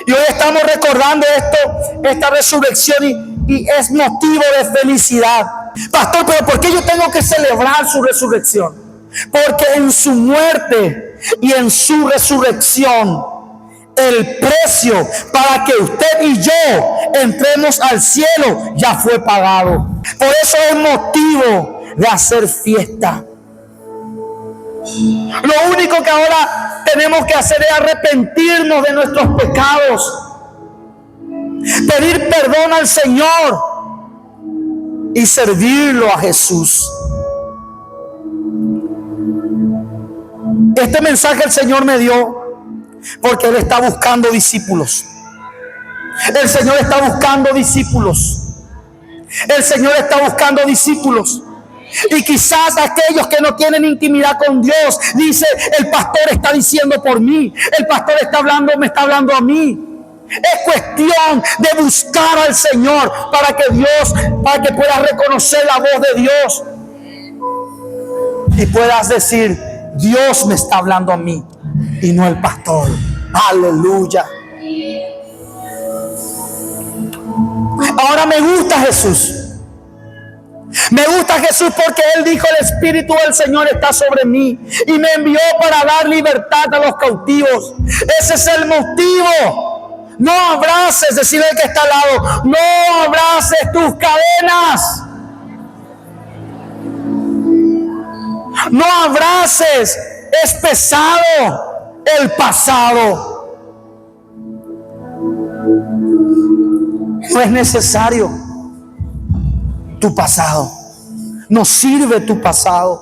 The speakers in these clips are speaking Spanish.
Y hoy estamos recordando esta resurrección y es motivo de felicidad. Pastor, pero ¿por qué yo tengo que celebrar su resurrección? Porque en su muerte y en su resurrección, el precio para que usted y yo entremos al cielo ya fue pagado. Por eso es motivo de hacer fiesta. Lo único que ahora tenemos que hacer es arrepentirnos de nuestros pecados, pedir perdón al Señor y servirlo a Jesús. Este mensaje el Señor me dio porque Él está buscando discípulos. El Señor está buscando discípulos. El Señor está buscando discípulos. Y quizás aquellos que no tienen intimidad con Dios, dice, el pastor está diciendo por mí, el pastor está hablando, me está hablando a mí. Es cuestión de buscar al Señor para que puedas reconocer la voz de Dios y puedas decir, Dios me está hablando a mí y no el pastor. Aleluya. Ahora me gusta Jesús. Me gusta Jesús porque Él dijo, el Espíritu del Señor está sobre mí y me envió para dar libertad a los cautivos. Ese es el motivo. No abraces, decirle al que está al lado, no abraces tus cadenas. No abraces, es pesado el pasado. No es necesario tu pasado. No sirve tu pasado.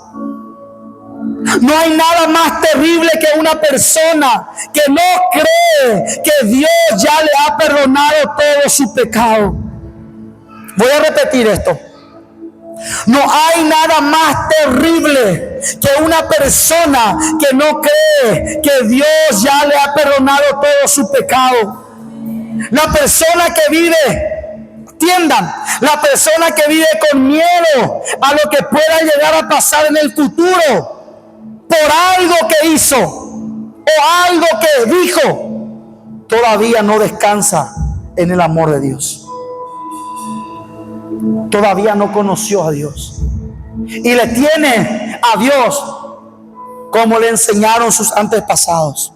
No hay nada más terrible que una persona que no cree que Dios ya le ha perdonado todo su pecado. Voy a repetir esto. No hay nada más terrible que una persona que no cree que Dios ya le ha perdonado todo su pecado. La persona que vive, entiendan, la persona que vive con miedo a lo que pueda llegar a pasar en el futuro por algo que hizo o algo que dijo, todavía no descansa en el amor de Dios. Todavía no conoció a Dios y le tiene a Dios como le enseñaron sus antepasados.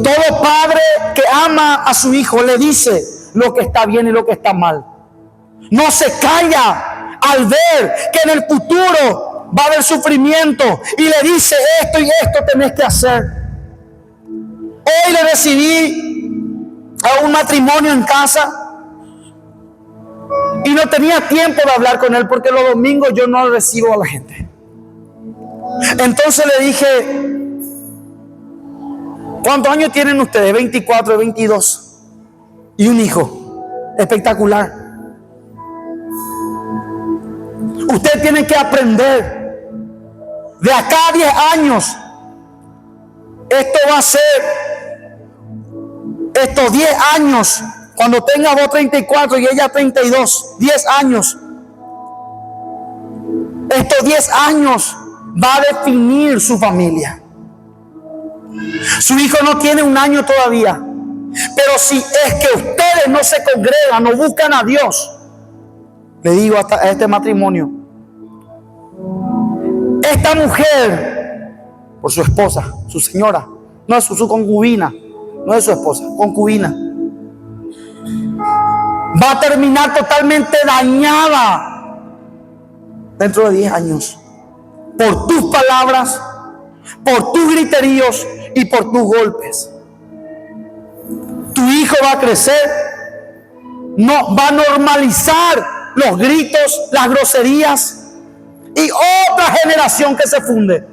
Todo padre que ama a su hijo le dice lo que está bien y lo que está mal. No se calla al ver que en el futuro va a haber sufrimiento y le dice esto y esto tenés que hacer. Hoy le recibí a un matrimonio en casa y no tenía tiempo de hablar con él porque los domingos yo no recibo a la gente. Entonces le dije, ¿cuántos años tienen ustedes? 24, 22. Y un hijo. Espectacular. Usted tiene que aprender. De acá a 10 años, esto va a ser, estos 10 años, cuando tenga vos 34 y ella 32, 10 años. Estos 10 años va a definir su familia. Su hijo no tiene un año todavía. Pero si es que ustedes no se congregan, no buscan a Dios, le digo a este matrimonio, esta mujer, por su esposa, su señora, no es su concubina, no es su esposa, concubina, va a terminar totalmente dañada dentro de 10 años por tus palabras, por tus griteríos y por tus golpes. Tu hijo va a crecer, no va a normalizar los gritos, las groserías, y otra generación que se funde,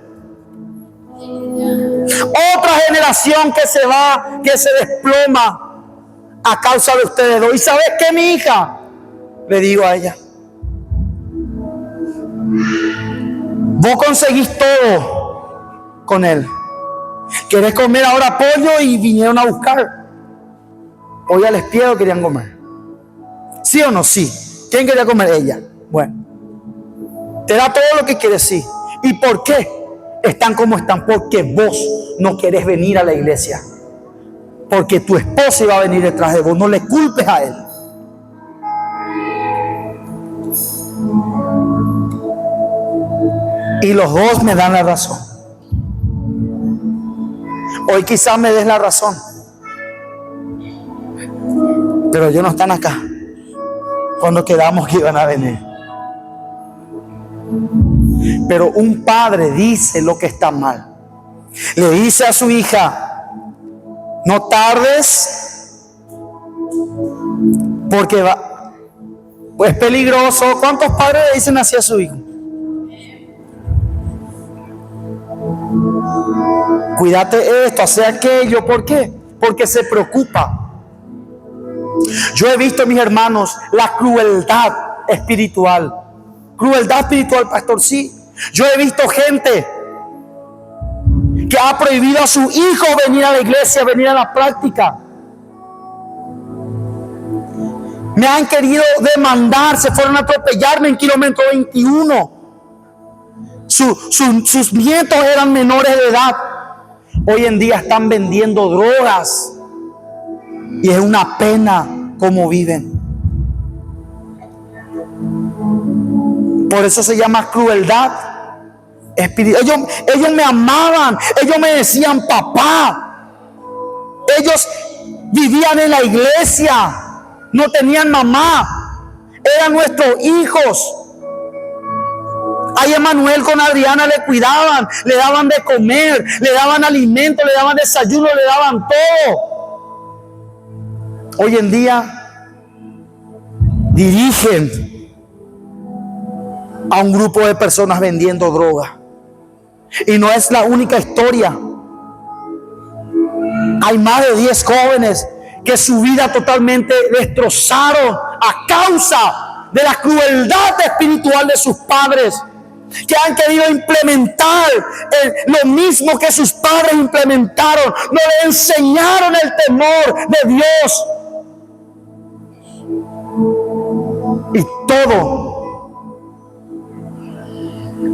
otra generación que se va, que se desploma a causa de ustedes dos. ¿Y sabes qué, mi hija? Le digo a ella, vos conseguís todo con él. ¿Querés comer ahora pollo? Y vinieron a buscar. Hoy al espiedo querían comer. ¿Sí o no? Sí. ¿Quién quería comer? Ella. Bueno. Te da todo lo que quieres, sí. ¿Y por qué? están como están porque vos no querés venir a la iglesia. Porque tu esposa iba a venir detrás de vos. No le culpes a él. Y los dos me dan la razón. Hoy quizás me des la razón, pero ellos no están acá cuando quedamos que iban a venir. Pero un padre dice lo que está mal. Le dice a su hija: no tardes, porque es peligroso. ¿Cuántos padres le dicen así a su hijo? Cuídate esto, hace aquello. ¿Por qué? Porque se preocupa. Yo he visto, mis hermanos, la crueldad espiritual. Crueldad espiritual, pastor, sí. Yo he visto gente que ha prohibido a su hijo venir a la iglesia, venir a la práctica. Me han querido demandar, se fueron a atropellarme en kilómetro 21. Sus nietos eran menores de edad. Hoy en día están vendiendo drogas. Y es una pena cómo viven. Por eso se llama crueldad espiritual. Ellos me amaban. Ellos me decían papá. Ellos vivían en la iglesia. No tenían mamá. Eran nuestros hijos. A Emanuel con Adriana le cuidaban, le daban de comer, le daban alimento, le daban desayuno, le daban todo. Hoy en día dirigen a un grupo de personas vendiendo droga. Y no es la única historia. Hay más de 10 jóvenes que su vida totalmente destrozaron a causa de la crueldad espiritual de sus padres, que han querido implementar lo mismo que sus padres implementaron. No le enseñaron el temor de Dios. Y todo,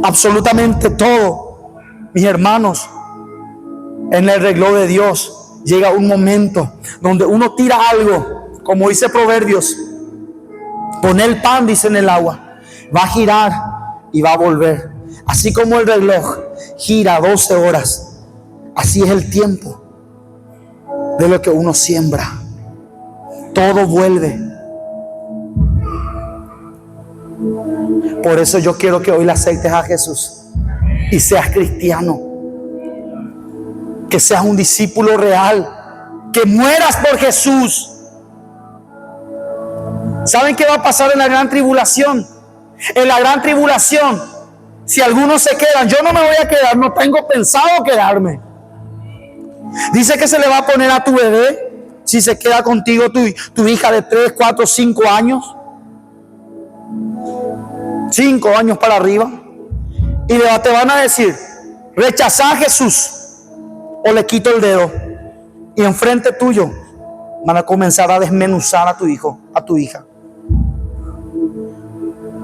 absolutamente todo, mis hermanos, en el reloj de Dios llega un momento donde uno tira algo, como dice Proverbios: pone el pan, dice, en el agua, va a girar y va a volver. Así como el reloj gira 12 horas, así es el tiempo de lo que uno siembra. Todo vuelve. Por eso yo quiero que hoy le aceptes a Jesús y seas cristiano, que seas un discípulo real, que mueras por Jesús. ¿Saben qué va a pasar en la gran tribulación? En la gran tribulación, si algunos se quedan, yo no me voy a quedar, no tengo pensado quedarme. Dice que se le va a poner a tu bebé, si se queda contigo tu hija de 3, 4, 5 años, 5 años para arriba, y te van a decir: rechaza a Jesús o le quito el dedo. Y enfrente tuyo van a comenzar a desmenuzar a tu hijo, a tu hija.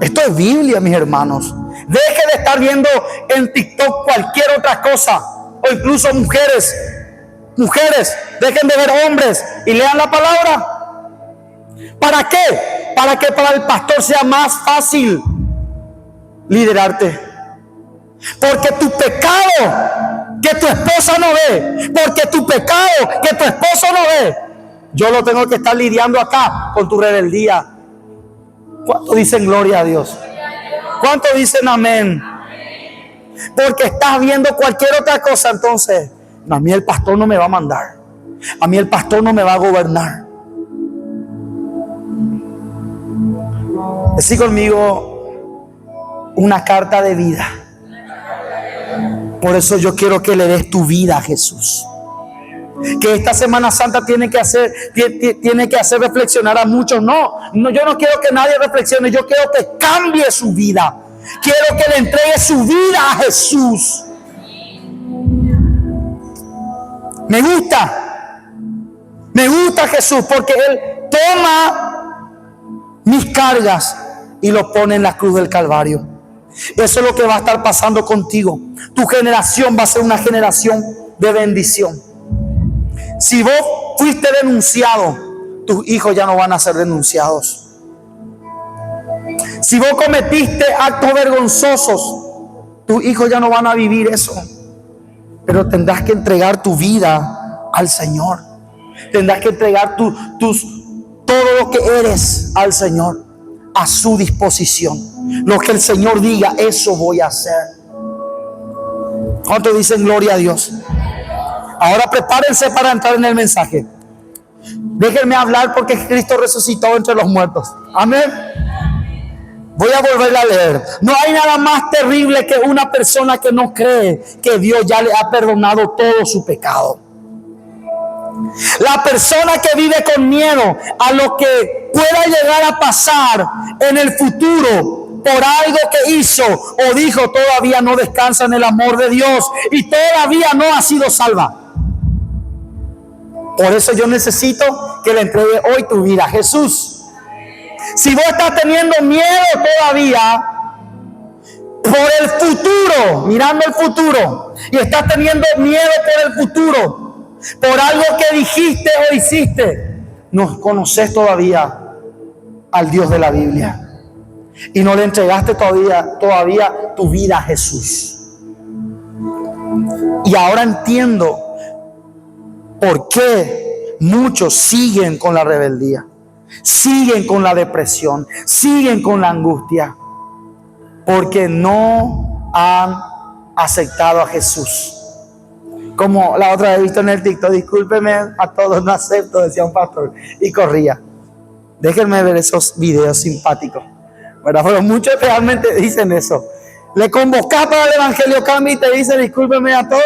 Esto es Biblia, mis hermanos. Deje de estar viendo en TikTok cualquier otra cosa. O incluso mujeres, dejen de ver hombres y lean la palabra. ¿Para qué? Para que para el pastor sea más fácil liderarte. Porque tu pecado que tu esposa no ve, porque tu pecado que tu esposo no ve, yo lo tengo que estar lidiando acá con tu rebeldía. ¿Cuántos dicen gloria a Dios? ¿Cuántos dicen amén? Porque estás viendo cualquier otra cosa, entonces a mí el pastor no me va a mandar, a mí el pastor no me va a gobernar. Decí conmigo: una carta de vida. Por eso yo quiero que le des tu vida a Jesús. Que esta Semana Santa tiene que hacer reflexionar a muchos. No, yo no quiero que nadie reflexione. Yo quiero que cambie su vida. Quiero que le entregue su vida a Jesús. Me gusta Jesús, porque Él toma mis cargas y lo pone en la cruz del Calvario. Eso es lo que va a estar pasando contigo. Tu generación va a ser una generación de bendición. Si vos fuiste denunciado, tus hijos ya no van a ser denunciados. Si vos cometiste actos vergonzosos, tus hijos ya no van a vivir eso. Pero tendrás que entregar tu vida al Señor. Tendrás que entregar todo lo que eres al Señor, a su disposición. Lo que el Señor diga, eso voy a hacer. ¿Cuántos dicen gloria a Dios? Ahora prepárense para entrar en el mensaje. Déjenme hablar porque Cristo resucitó entre los muertos. Amén. Voy a volver a leer. No hay nada más terrible que una persona que no cree que Dios ya le ha perdonado todo su pecado. La persona que vive con miedo a lo que pueda llegar a pasar en el futuro por algo que hizo o dijo, todavía no descansa en el amor de Dios y todavía no ha sido salva. Por eso yo necesito que le entregue hoy tu vida a Jesús. Si vos estás teniendo miedo todavía por el futuro, mirando el futuro, y estás teniendo miedo por el futuro, por algo que dijiste o hiciste, no conoces todavía al Dios de la Biblia y no le entregaste todavía tu vida a Jesús. Y ahora entiendo por qué muchos siguen con la rebeldía, siguen con la depresión, siguen con la angustia, porque no han aceptado a Jesús. Como la otra vez he visto en el TikTok, discúlpeme a todos, no acepto, decía un pastor, y corría. Déjenme ver esos videos simpáticos, ¿verdad? Pero muchos realmente dicen eso. Le convocás para el Evangelio Cambio y te dice discúlpeme a todos.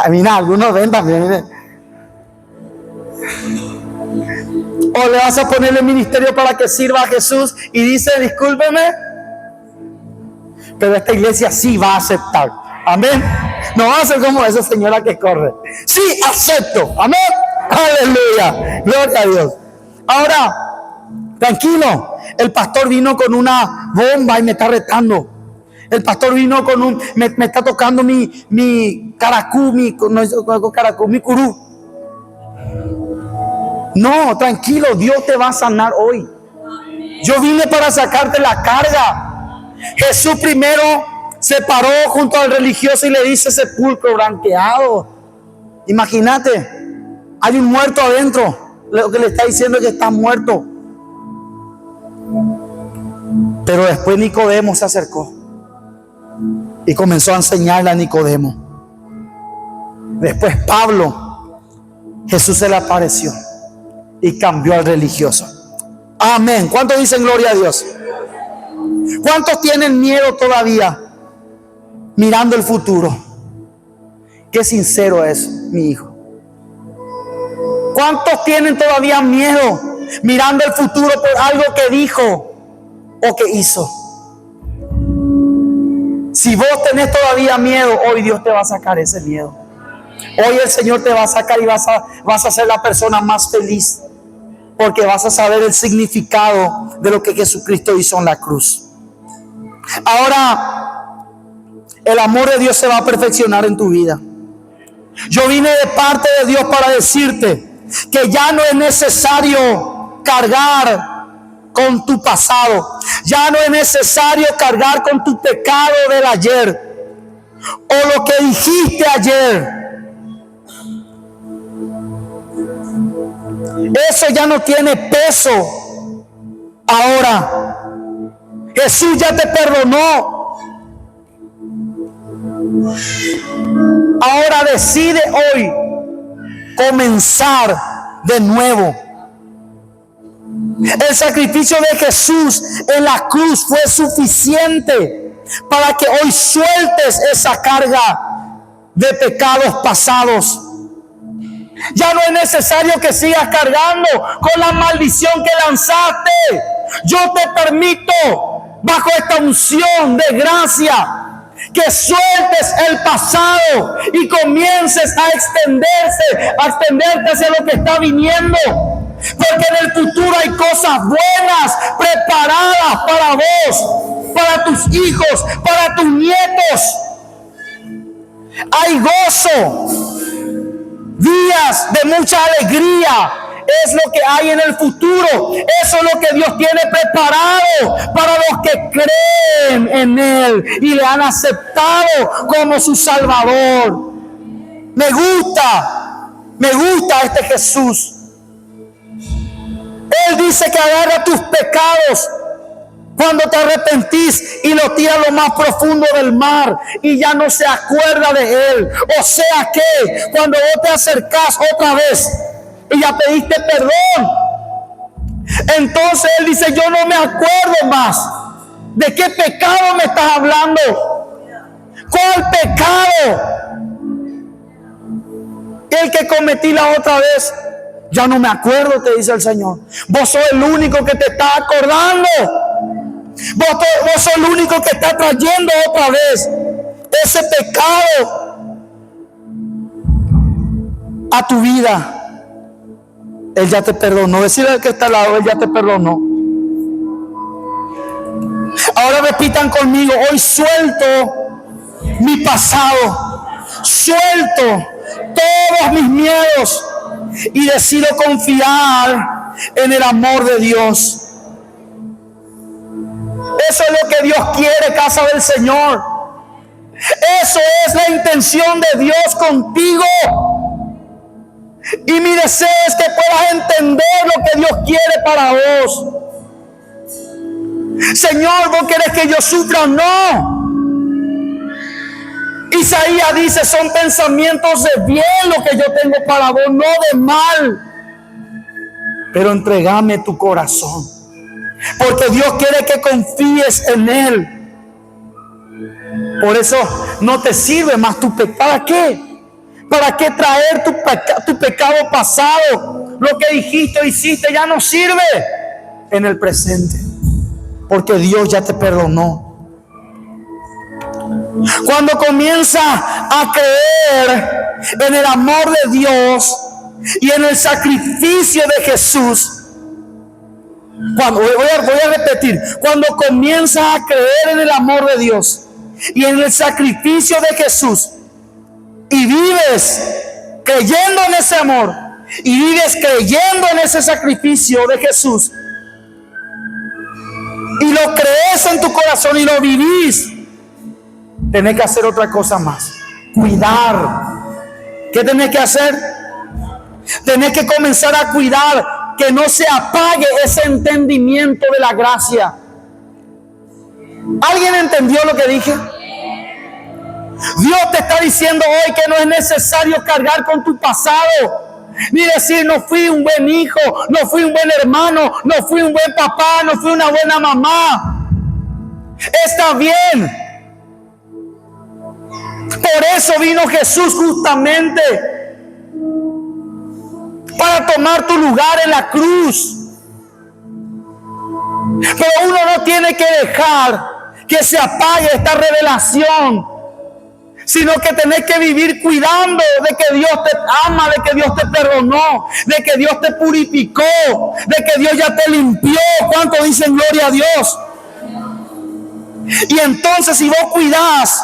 Mira, algunos ven también, miren. O le vas a ponerle ministerio para que sirva a Jesús y dice discúlpeme, pero esta iglesia sí va a aceptar. Amén. No va a ser como esa señora que corre. Sí, acepto. Amén. Aleluya. Gloria a Dios. Ahora, tranquilo. El pastor vino con una bomba y me está retando. El pastor vino con me está tocando mi caracú, mi curú. No, tranquilo, Dios te va a sanar hoy. Yo vine para sacarte la carga. Jesús primero se paró junto al religioso y le dice sepulcro blanqueado. Imagínate, hay un muerto adentro. Lo que le está diciendo es que está muerto. Pero después Nicodemo se acercó y comenzó a enseñarle a Nicodemo. Después Pablo, Jesús se le apareció y cambió al religioso. Amén. ¿Cuántos dicen gloria a Dios? ¿Cuántos tienen miedo todavía mirando el futuro? Qué sincero es mi hijo. ¿Cuántos tienen todavía miedo mirando el futuro por algo que dijo o que hizo? Si vos tenés todavía miedo, hoy Dios te va a sacar ese miedo. Hoy el Señor te va a sacar y vas a ser la persona más feliz, porque vas a saber el significado de lo que Jesucristo hizo en la cruz. Ahora, el amor de Dios se va a perfeccionar en tu vida. Yo vine de parte de Dios para decirte que ya no es necesario cargar con tu pasado. Ya no es necesario cargar con tu pecado del ayer o lo que dijiste ayer. Eso ya no tiene peso. Ahora Jesús ya te perdonó. Ahora decide hoy comenzar de nuevo. El sacrificio de Jesús en la cruz fue suficiente para que hoy sueltes esa carga de pecados pasados. Ya no es necesario que sigas cargando con la maldición que lanzaste. Yo te permito, bajo esta unción de gracia, que sueltes el pasado y comiences a extenderte hacia lo que está viniendo. Porque en el futuro hay cosas buenas preparadas para vos. para tus hijos, para tus nietos. Hay gozo, días de mucha alegría. Es lo que hay en el futuro. Eso es lo que Dios tiene preparado para los que creen en Él y le han aceptado como su Salvador. Me gusta este Jesús. Él dice que agarra tus pecados cuando te arrepentís y lo tira a lo más profundo del mar y ya no se acuerda de Él. O sea que cuando vos te acercás otra vez y ya pediste perdón, entonces Él dice: yo no me acuerdo más. ¿De qué pecado me estás hablando? ¿Cuál pecado? El que cometí la otra vez, ya no me acuerdo, te dice el Señor. Vos sos el único que te está acordando. Vos sos el único que está trayendo otra vez ese pecado a tu vida. Él ya te perdonó. Decirle al que está al lado: Él ya te perdonó. Ahora repitan conmigo: hoy suelto mi pasado, suelto todos mis miedos y decido confiar en el amor de Dios. Eso es lo que Dios quiere, casa del Señor. Eso es la intención de Dios contigo. Y mi deseo es que puedas entender lo que Dios quiere para vos. Señor, ¿vos querés que yo sufra? No. Isaías dice: son pensamientos de bien lo que yo tengo para vos, no de mal. Pero entregame tu corazón, porque Dios quiere que confíes en Él. Por eso no te sirve más tu pecado. ¿Para qué? ¿Para qué traer tu pecado pasado? Lo que dijiste o hiciste ya no sirve en el presente, porque Dios ya te perdonó. Cuando comienza a creer en el amor de Dios y en el sacrificio de Jesús, voy a repetir, cuando comienza a creer en el amor de Dios y en el sacrificio de Jesús, y vives creyendo en ese amor, y vives creyendo en ese sacrificio de Jesús, y lo crees en tu corazón y lo vivís, tenés que hacer otra cosa más: cuidar. ¿Qué tenés que hacer? Tenés que comenzar a cuidar que no se apague ese entendimiento de la gracia. ¿Alguien entendió lo que dije? Dios te está diciendo hoy que no es necesario cargar con tu pasado, ni decir: no fui un buen hijo, no fui un buen hermano, no fui un buen papá, no fui una buena mamá. Está bien. Por eso vino Jesús, justamente para tomar tu lugar en la cruz. Pero uno no tiene que dejar que se apague esta revelación, sino que tenés que vivir cuidando de que Dios te ama, de que Dios te perdonó, de que Dios te purificó, de que Dios ya te limpió. ¿Cuánto dicen gloria a Dios? Y entonces, si vos cuidás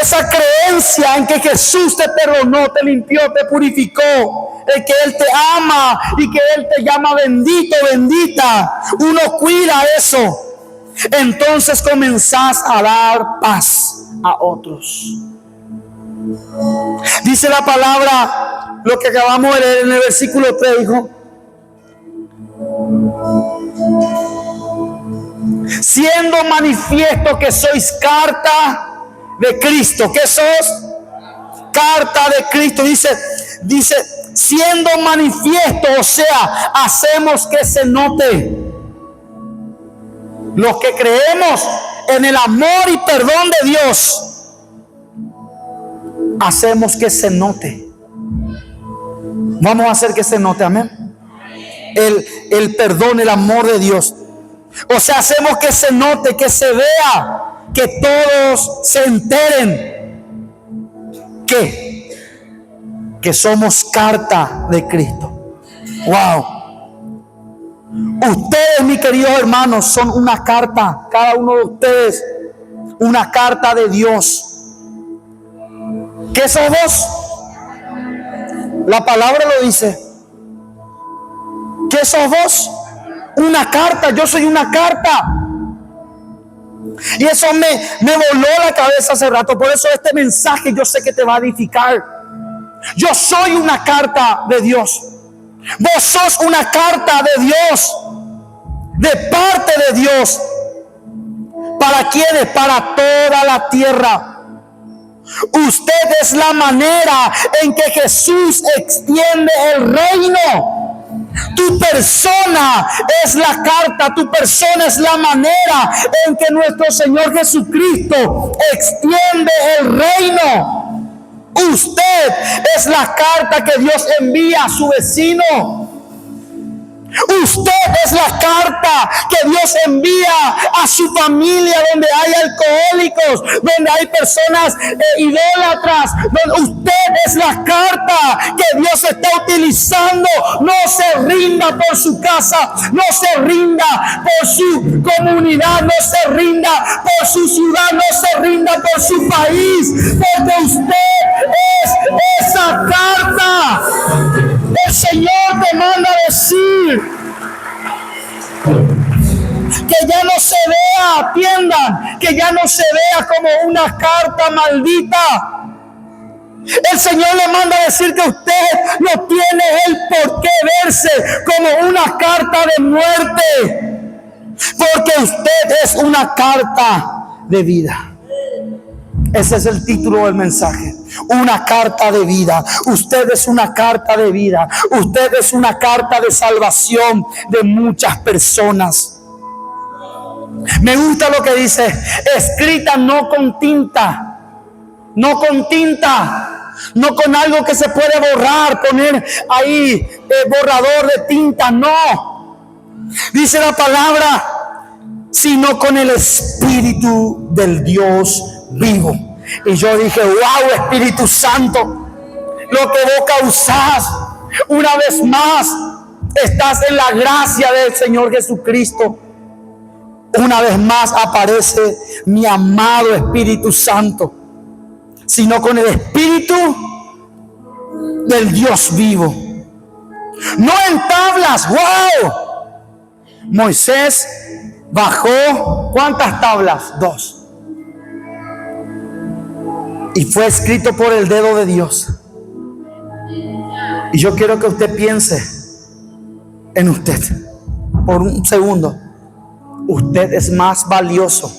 esa creencia en que Jesús te perdonó, te limpió, te purificó, de que Él te ama y que Él te llama bendito, bendita, uno cuida eso, entonces comenzás a dar paz a otros. Dice la palabra, lo que acabamos de leer en el versículo 3, dijo: siendo manifiesto que sois carta de Cristo. ¿Qué sos? Carta de Cristo. Dice siendo manifiesto, o sea, hacemos que se note. Los que creemos en el amor y perdón de Dios, hacemos que se note. Vamos a hacer que se note, amén. El perdón, el amor de Dios. O sea, hacemos que se note, que se vea, que todos se enteren que somos carta de Cristo. Wow. Ustedes, mis queridos hermanos, son una carta, cada uno de ustedes, una carta de Dios. ¿Qué sos vos? La palabra lo dice. ¿Qué sos vos? Una carta. Yo soy una carta. Y eso me voló la cabeza hace rato. Por eso este mensaje yo sé que te va a edificar. Yo soy una carta de Dios. Vos sos una carta de Dios, de parte de Dios. ¿Para quiénes? Para toda la tierra. Usted es la manera en que Jesús extiende el reino. Tu persona es la carta, tu persona es la manera en que nuestro Señor Jesucristo extiende el reino. Usted es la carta que Dios envía a su vecino. Usted es la carta que Dios envía a su familia, donde hay alcohólicos, donde hay personas idólatras. Usted es la carta que Dios está utilizando. No se rinda por su casa, no se rinda por su comunidad, no se rinda por su ciudad, no se rinda por su país, porque usted es esa carta. El Señor te manda a decir que ya no se vea, atiendan, que ya no se vea como una carta maldita. El Señor le manda a decir que usted no tiene el por qué verse como una carta de muerte, porque usted es una carta de vida. Ese es el título del mensaje. Una carta de vida. Usted es una carta de vida. Usted es una carta de salvación de muchas personas. Me gusta lo que dice: escrita no con tinta. No con tinta. No con algo que se puede borrar, poner ahí borrador de tinta. No. Dice la palabra, sino con el Espíritu del Dios vivo. Y yo dije: wow, Espíritu Santo, lo que vos causás, una vez más estás en la gracia del Señor Jesucristo. Una vez más aparece mi amado Espíritu Santo, sino con el Espíritu del Dios vivo. No en tablas. Wow. Moisés bajó, ¿cuántas tablas? 2. Y fue escrito por el dedo de Dios. Y yo quiero que usted piense en usted por un segundo. Usted es más valioso.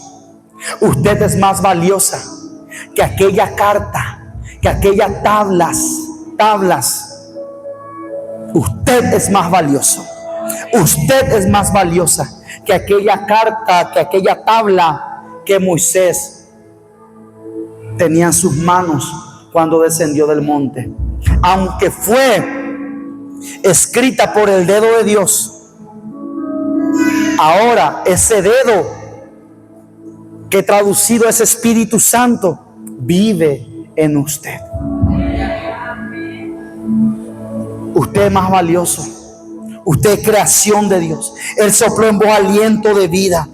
Usted es más valiosa que aquella carta, que aquellas tablas. Usted es más valioso. Usted es más valiosa que aquella carta, que aquella tabla que Moisés tenía en sus manos cuando descendió del monte. Aunque fue escrita por el dedo de Dios, ahora ese dedo, que traducido es Espíritu Santo, vive en usted. Usted es más valioso. Usted es creación de Dios. Él sopló en vos aliento de vida.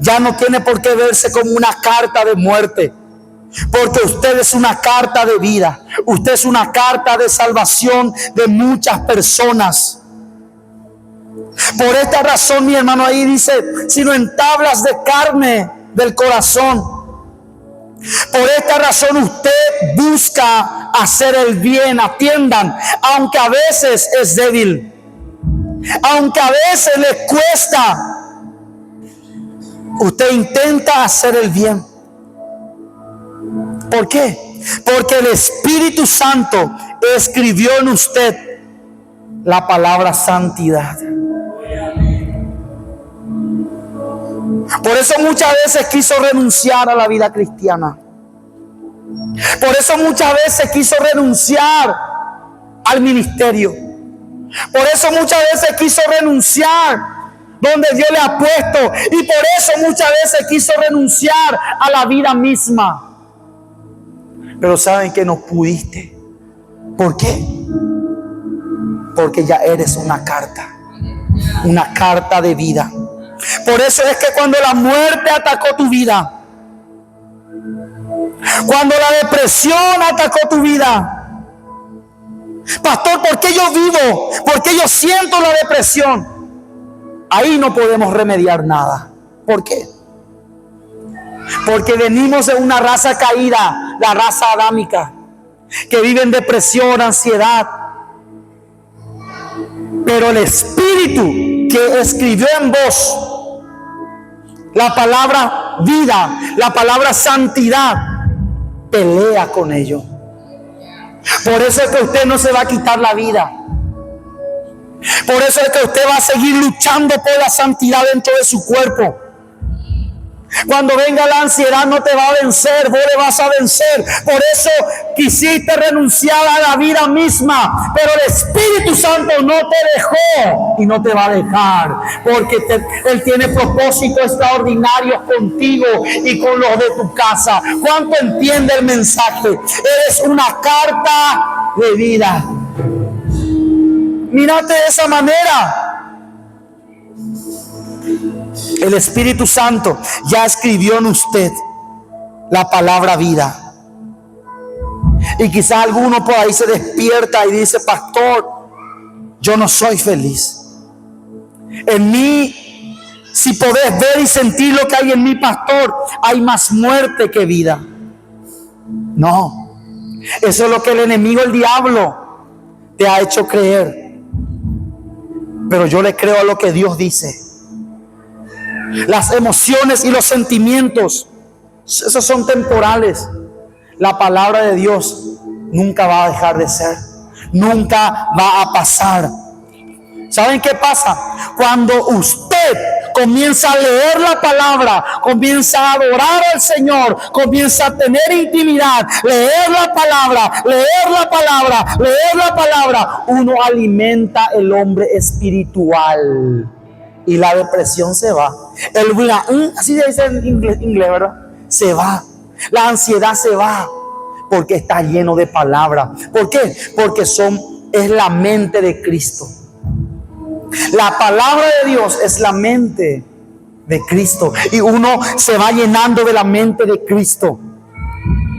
Ya no tiene por qué verse como una carta de muerte, porque usted es una carta de vida. Usted es una carta de salvación de muchas personas. Por esta razón, mi hermano, ahí dice, sino en tablas de carne del corazón. Por esta razón usted busca hacer el bien. Atiendan, aunque a veces es débil, aunque a veces le cuesta, usted intenta hacer el bien. ¿Por qué? Porque el Espíritu Santo escribió en usted la palabra santidad. Por eso muchas veces quiso renunciar a la vida cristiana. Por eso muchas veces quiso renunciar al ministerio. Por eso muchas veces quiso renunciar donde Dios le ha puesto. Y por eso muchas veces quiso renunciar a la vida misma. Pero saben que no pudiste. ¿Por qué? Porque ya eres una carta. una carta de vida. Por eso es que cuando la muerte atacó tu vida, cuando la depresión atacó tu vida, pastor, ¿por qué yo vivo? ¿Por qué yo siento la depresión? Ahí no podemos remediar nada. ¿Por qué? Porque venimos de una raza caída, la raza adámica, que vive en depresión, ansiedad. Pero el Espíritu que escribió en vos la palabra vida, la palabra santidad, pelea con ello. Por eso es que usted no se va a quitar la vida. Por eso es que usted va a seguir luchando por la santidad dentro de su cuerpo. Cuando venga la ansiedad no te va a vencer, vos le vas a vencer. Por eso quisiste renunciar a la vida misma, pero el Espíritu Santo no te dejó y no te va a dejar, porque Él tiene propósitos extraordinarios contigo y con los de tu casa. ¿Cuánto entiende el mensaje? Eres una carta de vida. Mírate de esa manera. El Espíritu Santo ya escribió en usted la palabra vida. Y quizás alguno por ahí se despierta y dice: pastor, yo no soy feliz. En mí, si podés ver y sentir lo que hay en mí, pastor, hay más muerte que vida. No, eso es lo que el enemigo, el diablo, te ha hecho creer. Pero yo le creo a lo que Dios dice. Las emociones y los sentimientos, esos son temporales. La palabra de Dios nunca va a dejar de ser, nunca va a pasar. ¿Saben qué pasa? Cuando usted comienza a leer la palabra, comienza a adorar al Señor, comienza a tener intimidad, leer la palabra, leer la palabra, leer la palabra, uno alimenta el hombre espiritual. Y la depresión se va. Así se dice en inglés, ¿verdad? Se va. La ansiedad se va. Porque está lleno de palabra. ¿Por qué? Porque es la mente de Cristo. La palabra de Dios es la mente de Cristo. Y uno se va llenando de la mente de Cristo.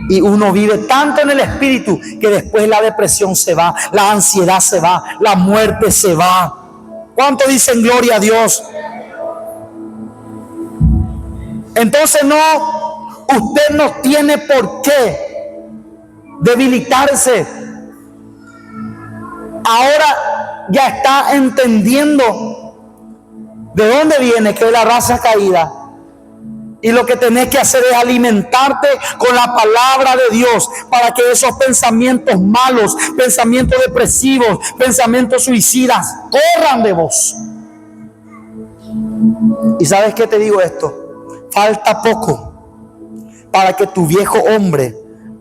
Y uno vive tanto en el Espíritu que después la depresión se va. La ansiedad se va. La muerte se va. ¿Cuánto dicen gloria a Dios? Entonces usted no tiene por qué debilitarse. Ahora ya está entendiendo de dónde viene, que es la raza caída. Y lo que tenés que hacer es alimentarte con la palabra de Dios para que esos pensamientos malos, pensamientos depresivos, pensamientos suicidas corran de vos. ¿Y sabes qué te digo esto? Falta poco para que tu viejo hombre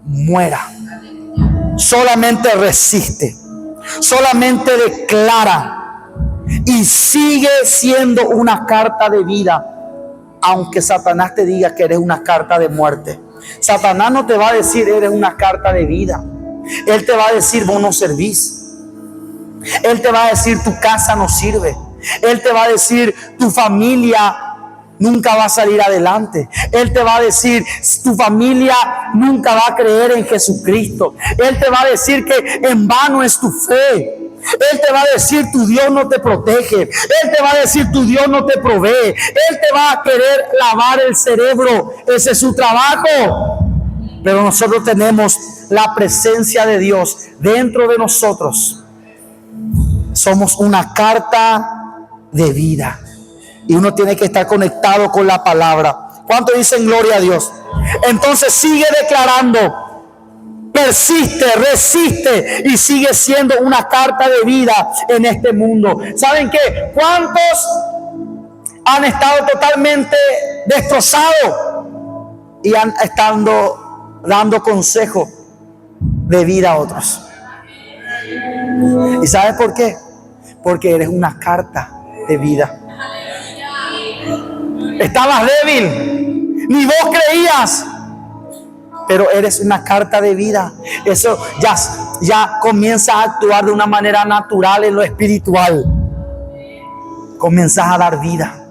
muera. Solamente resiste, solamente declara y sigue siendo una carta de vida. Aunque Satanás te diga que eres una carta de muerte, Satanás no te va a decir eres una carta de vida. Él te va a decir vos no servís. Él te va a decir tu casa no sirve. Él te va a decir tu familia nunca va a salir adelante. Él te va a decir tu familia nunca va a creer en Jesucristo. Él te va a decir que en vano es tu fe. Él te va a decir tu Dios no te protege. Él te va a decir tu Dios no te provee. Él te va a querer lavar el cerebro. Ese es su trabajo. Pero nosotros tenemos la presencia de Dios dentro de nosotros. Somos una carta de vida. Y uno tiene que estar conectado con la palabra. ¿Cuánto dicen gloria a Dios? Entonces sigue declarando. Persiste, resiste y sigue siendo una carta de vida en este mundo. ¿Saben qué? ¿Cuántos han estado totalmente destrozados y han estado dando consejo de vida a otros? ¿Y sabes por qué? Porque eres una carta de vida. Estabas débil, ni vos creías. Pero eres una carta de vida. Eso ya comienza a actuar de una manera natural en lo espiritual. comienzas a dar vida,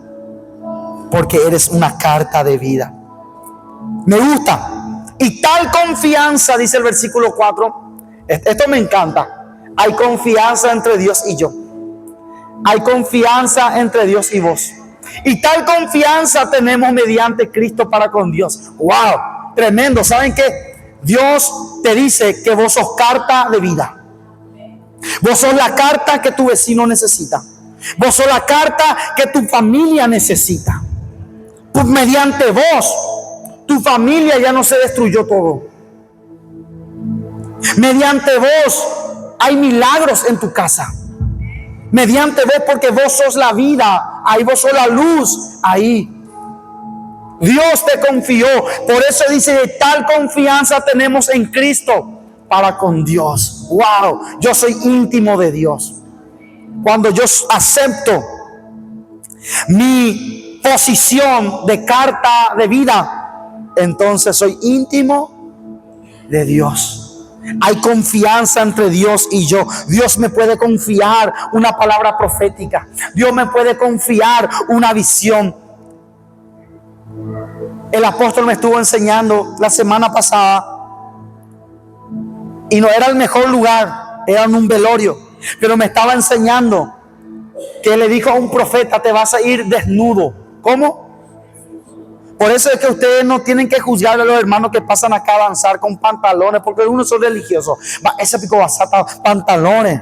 porque eres una carta de vida. Me gusta. Y tal confianza, dice el versículo 4. Esto me encanta. Hay confianza entre Dios y yo. Hay confianza entre Dios y vos. Y tal confianza tenemos mediante Cristo para con Dios. ¡Wow! Tremendo. ¿Saben qué? Dios te dice que vos sos carta de vida. Vos sos la carta que tu vecino necesita. Vos sos la carta que tu familia necesita. Pues mediante vos, tu familia ya no se destruyó todo. Mediante vos hay milagros en tu casa. Mediante vos, porque vos sos la vida. Ahí vos sos la luz. Ahí Dios te confió. Por eso dice, de tal confianza tenemos en Cristo para con Dios. Wow, yo soy íntimo de Dios. Cuando yo acepto mi posición de carta de vida, entonces soy íntimo de Dios. Hay confianza entre Dios y yo. Dios me puede confiar una palabra profética. Dios me puede confiar una visión. El apóstol me estuvo enseñando la semana pasada, y no era el mejor lugar, era en un velorio, pero me estaba enseñando que le dijo a un profeta: te vas a ir desnudo. ¿Cómo? Por eso es que ustedes no tienen que juzgar a los hermanos que pasan acá a danzar con pantalones, porque algunos son religiosos. Ese pico basata, pantalones.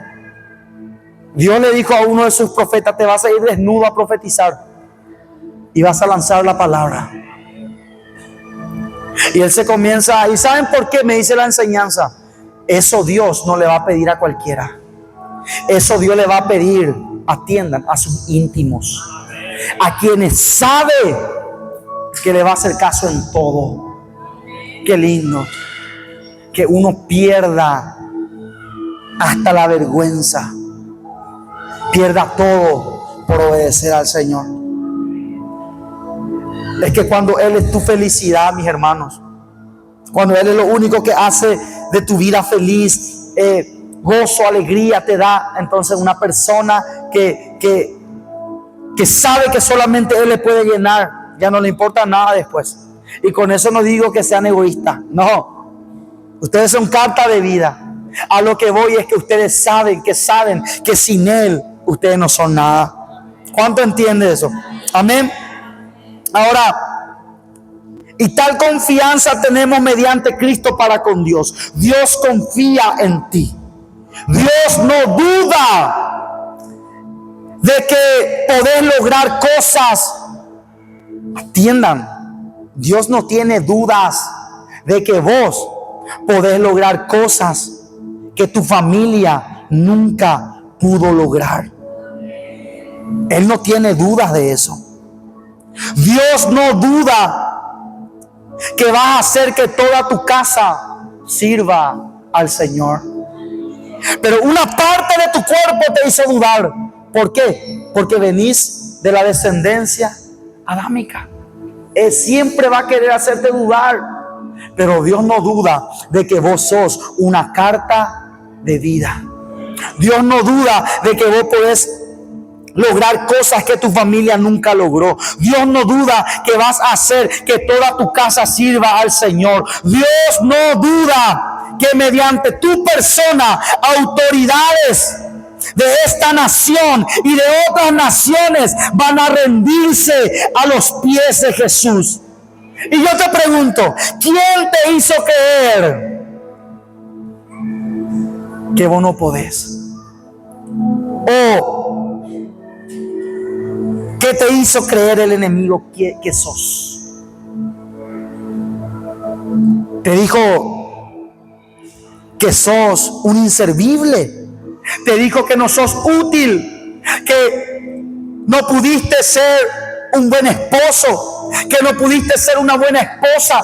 Dios le dijo a uno de sus profetas: te vas a ir desnudo a profetizar y vas a lanzar la palabra. Y él se comienza, ¿y saben por qué? Me dice la enseñanza. Eso Dios no le va a pedir a cualquiera. Eso Dios le va a pedir, atiendan, a sus íntimos, a quienes sabe que le va a hacer caso en todo. Qué lindo que uno pierda hasta la vergüenza, pierda todo por obedecer al Señor. Es que cuando Él es tu felicidad, mis hermanos, cuando Él es lo único que hace de tu vida feliz, gozo, alegría te da, entonces una persona que sabe que solamente Él le puede llenar, ya no le importa nada después. Y con eso no digo que sean egoístas, no. Ustedes son carta de vida. A lo que voy es que ustedes saben que sin Él ustedes no son nada. ¿Cuánto entiende eso? Amén. Ahora, y tal confianza tenemos mediante Cristo para con Dios. Dios confía en ti. Dios no duda de que podés lograr cosas. Atiendan, Dios no tiene dudas de que vos podés lograr cosas que tu familia nunca pudo lograr. Él no tiene dudas de eso. Dios no duda que vas a hacer que toda tu casa sirva al Señor. Pero una parte de tu cuerpo te hizo dudar. ¿Por qué? Porque venís de la descendencia adámica. Él siempre va a querer hacerte dudar. Pero Dios no duda de que vos sos una carta de vida. Dios no duda de que vos podés lograr cosas que tu familia nunca logró. Dios no duda que vas a hacer que toda tu casa sirva al Señor. Dios no duda que mediante tu persona, autoridades de esta nación y de otras naciones van a rendirse a los pies de Jesús. Y yo te pregunto, ¿quién te hizo creer que vos no podés? ¿O qué te hizo creer el enemigo que sos? Te dijo que sos un inservible. Te dijo que no sos útil, que no pudiste ser un buen esposo, que no pudiste ser una buena esposa,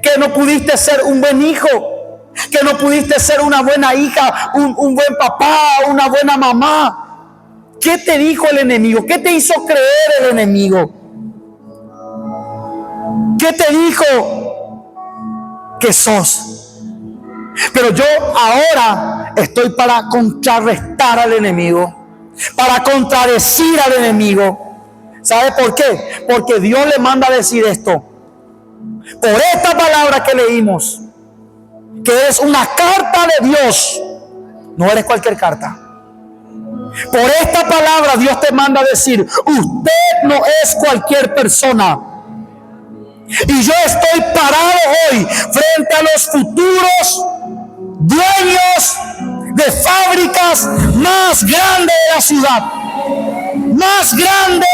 que no pudiste ser un buen hijo, que no pudiste ser una buena hija, un buen papá, una buena mamá. ¿Qué te dijo el enemigo? ¿Qué te hizo creer el enemigo? ¿Qué te dijo que sos? Pero yo ahora estoy para contrarrestar al enemigo. para contradecir al enemigo. ¿Sabe por qué? Porque Dios le manda a decir esto. Por esta palabra que leímos, que es una carta de Dios, no eres cualquier carta. Por esta palabra Dios te manda a decir, usted no es cualquier persona. Y yo estoy parado hoy frente a los futuros dueños de fábricas más grandes de la ciudad, más grande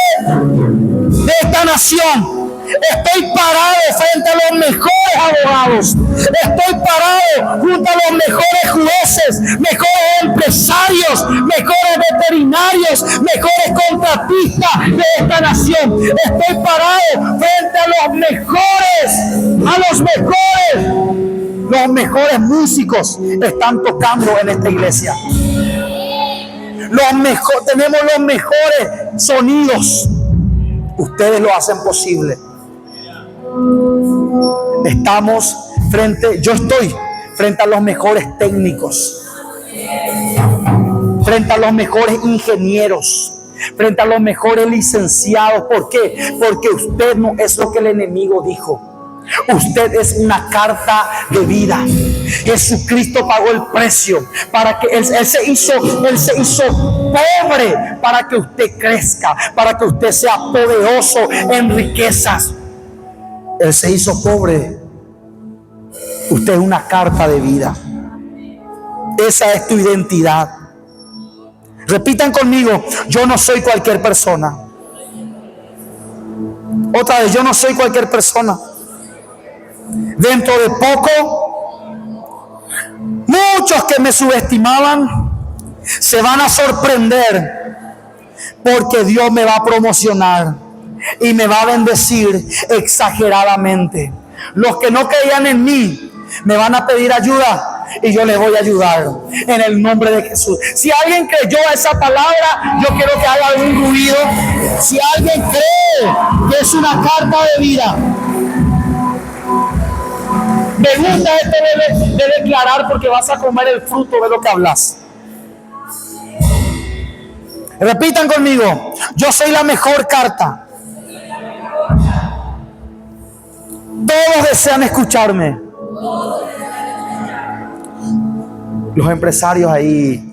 de esta nación. Estoy parado frente a los mejores abogados. Estoy parado junto a los mejores jueces, mejores empresarios, mejores veterinarios, mejores contratistas de esta nación. Estoy parado frente a los mejores. Los mejores músicos están tocando en esta iglesia. Tenemos los mejores sonidos. Ustedes lo hacen posible. Yo estoy frente a los mejores técnicos, frente a los mejores ingenieros, frente a los mejores licenciados. ¿Por qué? Porque usted no es lo que el enemigo dijo. Usted es una carta de vida. Jesucristo pagó el precio para que Él se hizo pobre para que usted crezca, para que usted sea poderoso en riquezas. Él se hizo pobre. Usted es una carta de vida. Esa es tu identidad. Repitan conmigo: yo no soy cualquier persona. Otra vez: yo no soy cualquier persona. Dentro de poco, muchos que me subestimaban se van a sorprender, porque Dios me va a promocionar y me va a bendecir exageradamente. Los que no creían en mí me van a pedir ayuda y yo les voy a ayudar en el nombre de Jesús. Si alguien creyó a esa palabra, yo quiero que haga algún ruido. Si alguien cree que es una carta de vida, me gusta de declarar, porque vas a comer el fruto de lo que hablas. Repitan conmigo: yo soy la mejor carta. Todos desean escucharme. Los empresarios ahí,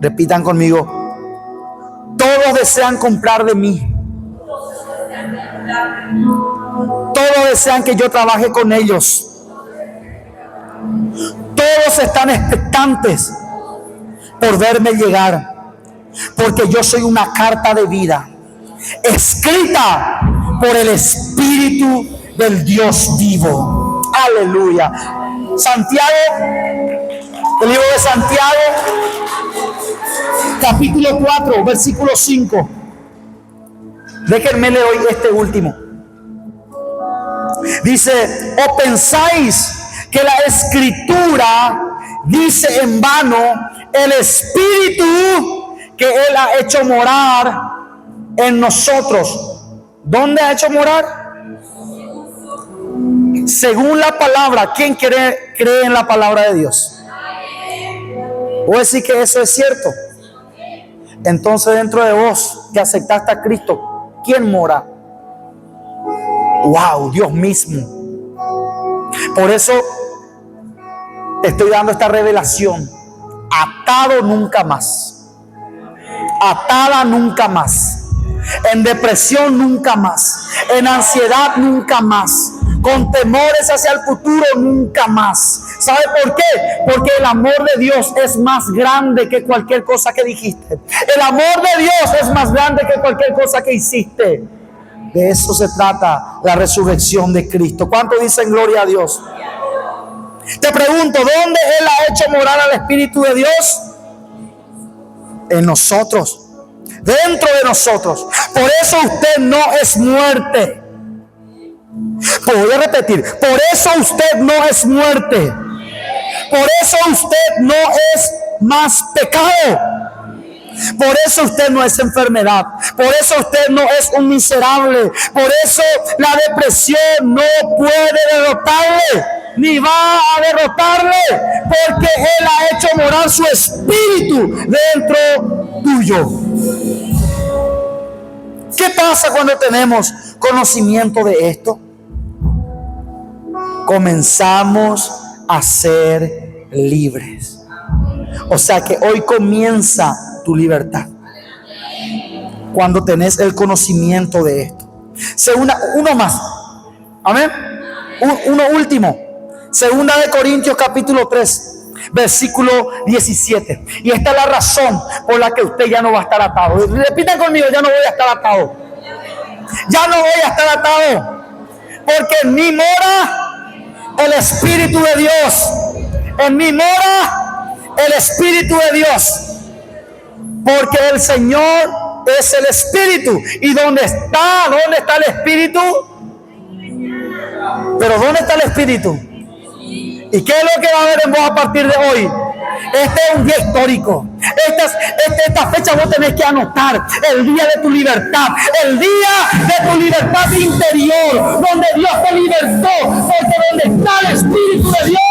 repitan conmigo: todos desean comprar de mí. Todos desean que yo trabaje con ellos. Todos están expectantes por verme llegar, porque yo soy una carta de vida escrita por el Espíritu del Dios vivo. Aleluya. Santiago, el libro de Santiago, capítulo 4, versículo 5. Déjenme leer hoy este último. Dice: ¿o pensáis que la Escritura dice en vano, el Espíritu que Él ha hecho morar en nosotros? ¿Dónde ha hecho morar? Según la palabra. ¿Quién cree en la palabra de Dios? ¿O decir que eso es cierto? Entonces, dentro de vos que aceptaste a Cristo, ¿quién mora? ¡Wow! Dios mismo. Por eso estoy dando esta revelación. Atado nunca más. Atada nunca más. En depresión nunca más. En ansiedad nunca más. Con temores hacia el futuro nunca más. ¿Sabe por qué? Porque el amor de Dios es más grande que cualquier cosa que dijiste. El amor de Dios es más grande que cualquier cosa que hiciste. De eso se trata la resurrección de Cristo. ¿Cuántos dicen gloria a Dios? Te pregunto: ¿dónde Él ha hecho morar al Espíritu de Dios? En nosotros, dentro de nosotros. Por eso usted no es muerte. Voy a repetir: por eso usted no es muerte. Por eso usted no es más pecado. Por eso usted no es enfermedad. Por eso usted no es un miserable. Por eso la depresión no puede derrotarle, ni va a derrotarle, porque Él ha hecho morar su Espíritu dentro tuyo. ¿Qué pasa cuando tenemos conocimiento de esto? Comenzamos a ser libres. O sea que hoy comienza tu libertad cuando tenés el conocimiento de esto. Uno más. Amén. Uno último. Segunda de Corintios capítulo 3, versículo 17. Y esta es la razón por la que usted ya no va a estar atado. Repitan conmigo: ya no voy a estar atado. Ya no voy a estar atado. Porque en mí mora el Espíritu de Dios. En mí mora el Espíritu de Dios. Porque el Señor es el Espíritu. ¿Y dónde está? ¿Dónde está el Espíritu? Pero ¿dónde está el Espíritu? ¿Y qué es lo que va a haber en vos a partir de hoy? Este es un día histórico. Esta fecha vos tenés que anotar. El día de tu libertad. El día de tu libertad interior. Donde Dios te libertó. Porque donde está el Espíritu de Dios,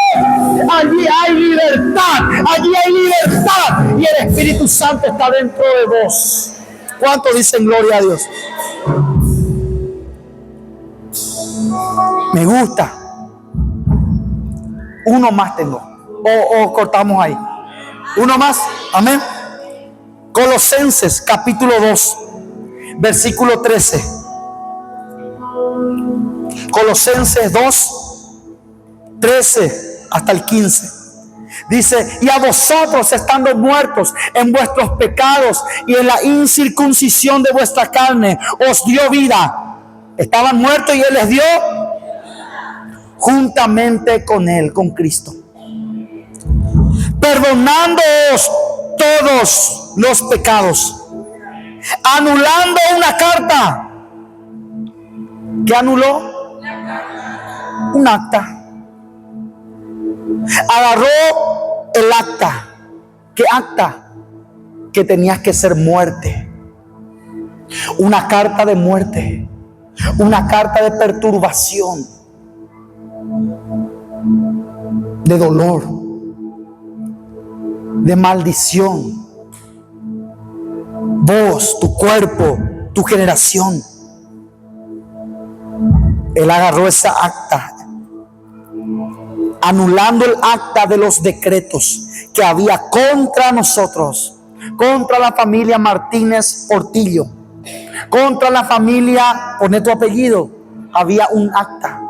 allí hay libertad. Allí hay libertad. Y el Espíritu Santo está dentro de vos. ¿Cuántos dicen gloria a Dios? Me gusta. Uno más tengo. O cortamos ahí. Uno más. Amén. Colosenses capítulo 2, versículo 13. Colosenses 2, 13 hasta el 15. Dice: y a vosotros, estando muertos en vuestros pecados y en la incircuncisión de vuestra carne, os dio vida. Estaban muertos y Él les dio juntamente con Él, con Cristo, perdonándoos todos los pecados, anulando una carta. ¿Qué anuló? Un acta. Agarró el acta. ¿Qué acta? Que tenías que ser muerte. Una carta de muerte. Una carta de perturbación, de dolor, de maldición. Vos, tu cuerpo, tu generación. Él agarró esa acta, anulando el acta de los decretos que había contra nosotros, contra la familia Martínez Portillo, contra la familia, poné tu apellido, había un acta.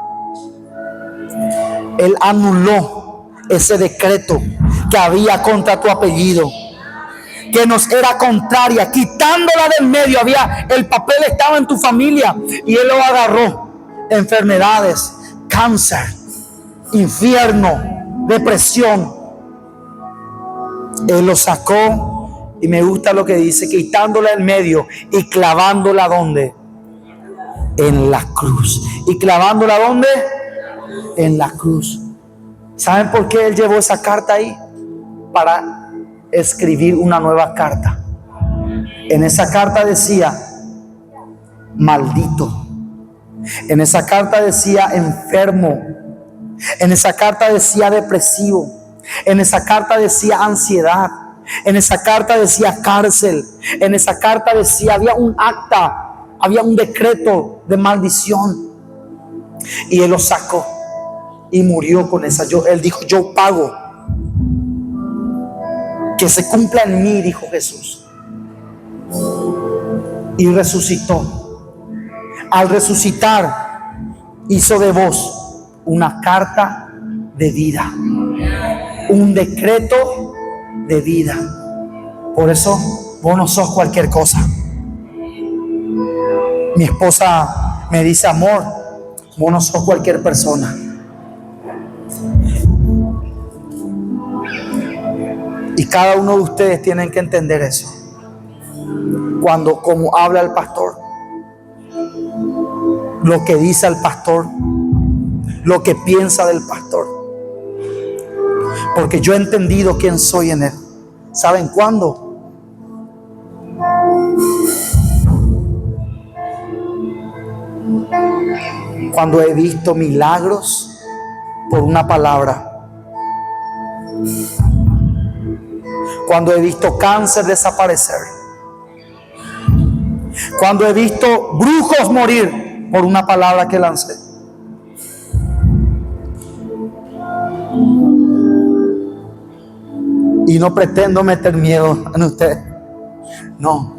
Él anuló ese decreto que había contra tu apellido, que nos era contraria, quitándola del medio. El papel estaba en tu familia y Él lo agarró. Enfermedades, cáncer, infierno, depresión. Él lo sacó, y me gusta lo que dice: quitándola del medio y clavándola ¿dónde? En la cruz. ¿Y clavándola dónde? En la cruz. ¿Saben por qué Él llevó esa carta ahí? Para escribir una nueva carta. En esa carta decía maldito. En esa carta decía enfermo. En esa carta decía depresivo. En esa carta decía ansiedad. En esa carta decía cárcel. En esa carta decía, había un acta, había un decreto de maldición. Y Él lo sacó y murió con esa. Él dijo: yo pago. Que se cumpla en mí, dijo Jesús. Y resucitó. Al resucitar, hizo de vos una carta de vida, un decreto de vida. Por eso vos no sos cualquier cosa. Mi esposa me dice: amor, vos no sos cualquier persona. Y cada uno de ustedes tienen que entender eso. Como habla el pastor, lo que dice el pastor, lo que piensa del pastor. Porque yo he entendido quién soy en Él. ¿Saben cuándo? Cuando he visto milagros por una palabra. Cuando he visto cáncer desaparecer. Cuando he visto brujos morir por una palabra que lancé. Y no pretendo meter miedo en ustedes. No,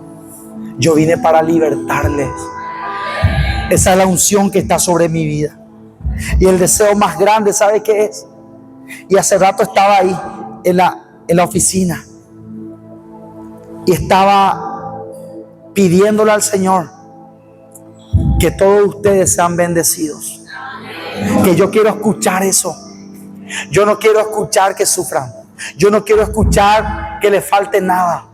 yo vine para libertarles. Esa es la unción que está sobre mi vida. Y el deseo más grande, ¿sabe qué es? Y hace rato estaba ahí en la oficina y estaba pidiéndole al Señor que todos ustedes sean bendecidos. Que yo quiero escuchar eso. Yo no quiero escuchar que sufran. Yo no quiero escuchar que les falte nada.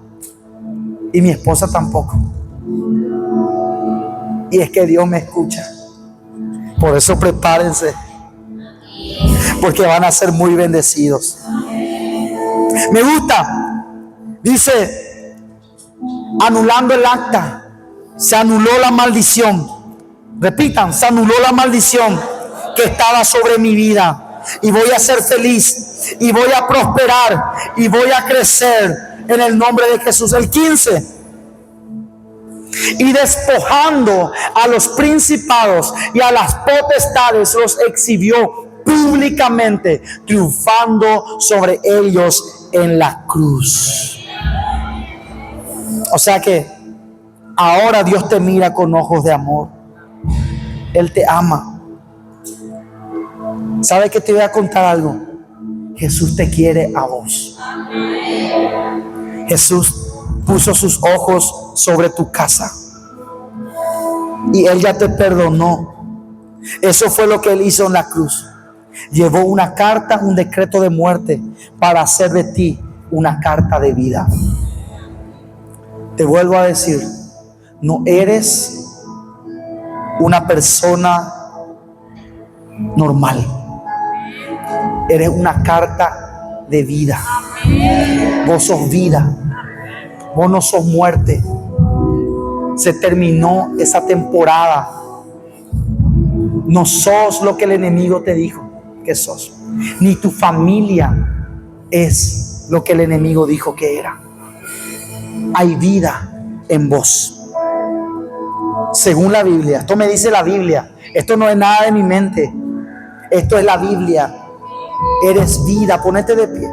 Y mi esposa tampoco. Y es que Dios me escucha. Por eso prepárense, porque van a ser muy bendecidos. Me gusta. Dice, anulando el acta, se anuló la maldición. Repitan, se anuló la maldición que estaba sobre mi vida. Y voy a ser feliz, y voy a prosperar, y voy a crecer en el nombre de Jesús. El 15. Y despojando a los principados y a las potestades, los exhibió públicamente, triunfando sobre ellos en la cruz. O sea que ahora Dios te mira con ojos de amor. Él te ama. ¿Sabes qué? Te voy a contar algo. Jesús te quiere a vos. Jesús puso sus ojos sobre tu casa y Él ya te perdonó. Eso fue lo que Él hizo en la cruz. Llevó una carta, un decreto de muerte para hacer de ti una carta de vida. Te vuelvo a decir, no eres una persona normal. Eres una carta de vida. Vos sos vida. Vos no sos muerte. Se terminó esa temporada. No sos lo que el enemigo te dijo que sos. Ni tu familia es lo que el enemigo dijo que era. Hay vida en vos. Según la Biblia. Esto me dice la Biblia. Esto no es nada de mi mente. Esto es la Biblia. Eres vida. Ponete de pie.